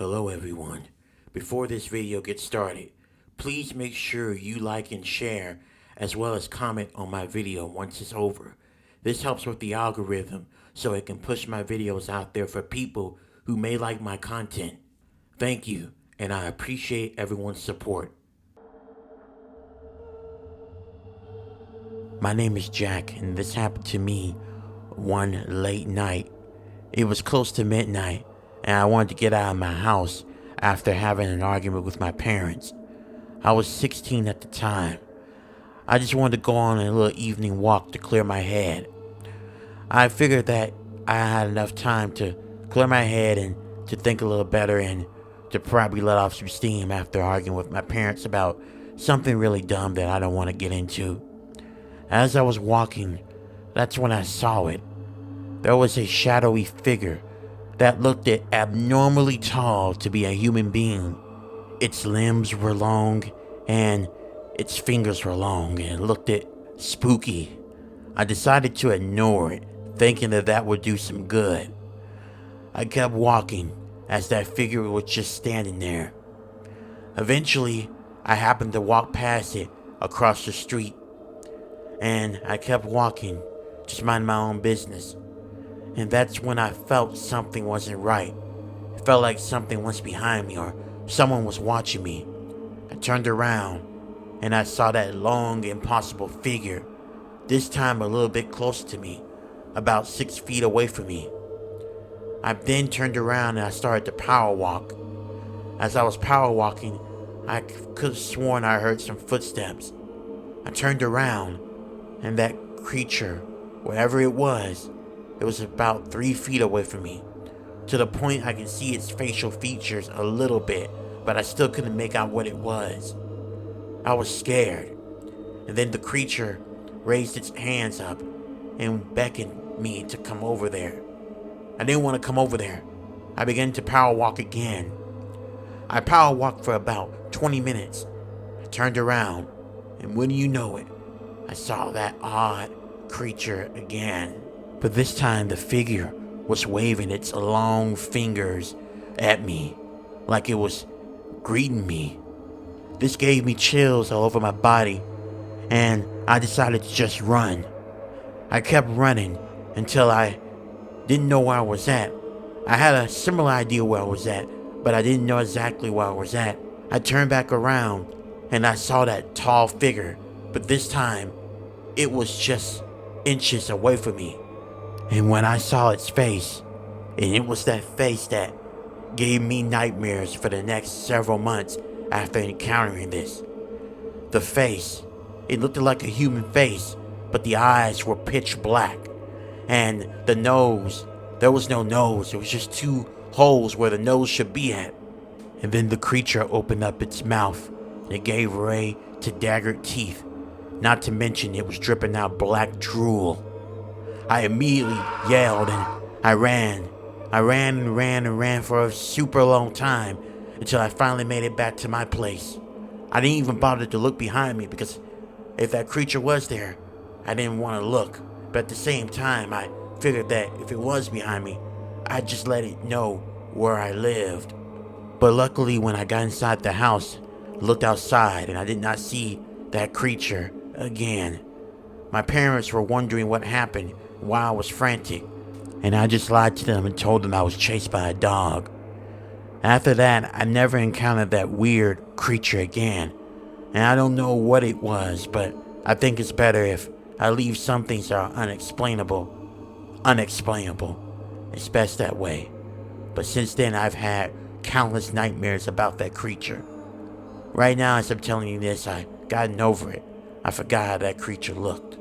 Hello everyone. Before this video gets started, please make sure you like and share as well as comment on my video once it's over. This helps with the algorithm so it can push my videos out there for people who may like my content. Thank you, and I appreciate everyone's support. My name is Jack, and this happened to me one late night. It was close to midnight, and I wanted to get out of my house after having an argument with my parents. I was 16 at the time. I just wanted to go on a little evening walk to clear my head. I figured that I had enough time to clear my head and to think a little better and to probably let off some steam after arguing with my parents about something really dumb that I don't want to get into. As I was walking, that's when I saw it. There was a shadowy figure that looked abnormally tall to be a human being. Its limbs were long and its fingers were long and it looked spooky. I decided to ignore it, thinking that would do some good. I kept walking as that figure was just standing there. Eventually, I happened to walk past it across the street, and I kept walking, just minding my own business. And that's when I felt something wasn't right. It felt like something was behind me or someone was watching me. I turned around and I saw that long, impossible figure, this time a little bit closer to me, about 6 feet away from me. I then turned around and I started to power walk. As I was power walking, I could have sworn I heard some footsteps. I turned around and that creature, whatever it was about 3 feet away from me, to the point I can see its facial features a little bit, but I still couldn't make out what it was. I was scared, and then the creature raised its hands up and beckoned me to come over there. I didn't want to come over there. I began to power walk again. I power walked for about 20 minutes. I turned around, and wouldn't you know it, I saw that odd creature again. But this time the figure was waving its long fingers at me like it was greeting me. This gave me chills all over my body, and I decided to just run. I kept running until I didn't know where I was at. I had a similar idea where I was at, but I didn't know exactly where I was at. I turned back around and I saw that tall figure, but this time it was just inches away from me. And when I saw its face, and it was that face that gave me nightmares for the next several months after encountering this. The face, it looked like a human face, but the eyes were pitch black. And the nose, there was no nose, it was just 2 holes where the nose should be at. And then the creature opened up its mouth, and it gave way to daggered teeth, not to mention it was dripping out black drool. I immediately yelled and I ran. I ran for a super long time until I finally made it back to my place. I didn't even bother to look behind me because if that creature was there, I didn't want to look. But at the same time, I figured that if it was behind me, I'd just let it know where I lived. But luckily, when I got inside the house, looked outside and I did not see that creature again. My parents were wondering what happened, why I was frantic, and I just lied to them and told them I was chased by a dog. After that, I never encountered that weird creature again, and I don't know what it was, but I think it's better if I leave some things that are unexplainable. It's best that way. But since then, I've had countless nightmares about that creature. Right now, as I'm telling you this, I've gotten over it. I forgot how that creature looked.